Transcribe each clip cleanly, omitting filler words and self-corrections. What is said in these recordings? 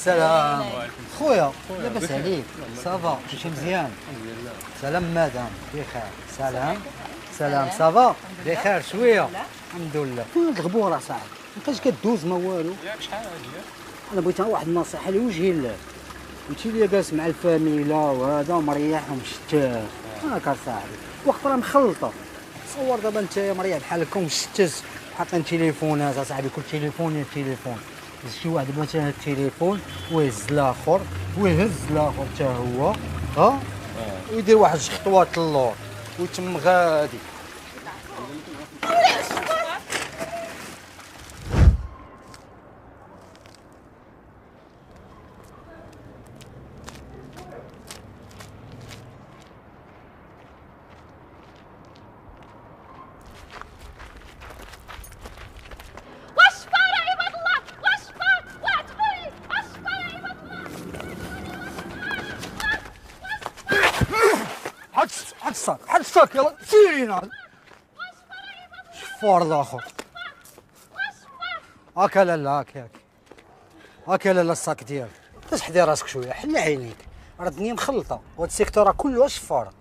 السلام خويا، لاباس عليك؟ صافا كلشي مزيان؟ سلام مدام بخير. سلام صافا بخير شويه الحمد لله. فين هاد الغبور اصاحبي؟ مابقاش كدوز ما والو. ياك شحال هادي؟ انا بغيت واحد النصيحه لوجه الله. قلتي لي جالس مع الفاميلا وهذا ومريح ومشتت هاكا صاحبي، وقت راه مخلطه. تصور دابا انت مريح بحالك ومشتت حاطين تليفونات اصاحبي، كل تليفون تليفون. شي واحد مثلا التليفون ويهز الاخر ويهز الاخر حتى هو ويدير واحد جوج خطوات للور ويتم غادي. حد الصاك يلا سيرينا. شفار الاخر هاكا لالا هاكا لالا الصاك ديالك. تحدي راسك شويه، حل عينيك، راه الدنيا مخلطه وهاد السيكتور راه كله شفاره.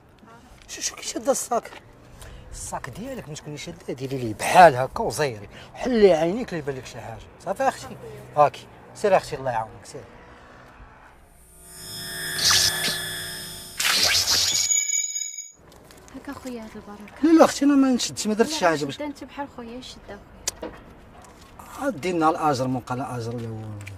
شو كي شاد الصاك ديالك، ما تكونيش شاده، ديري ليه بحال هكا وزيري، حلي عينيك اللي يبان لك شي حاجه. صافي اختي هاكي سير اختي الله يعاونك سير. هكا خويا هاد البركه. لا اختي انا ما نشدش، ما درتش شي حاجه باش انت بحال خويا شد اخويا. دينا الاجر من قال اجر الاول.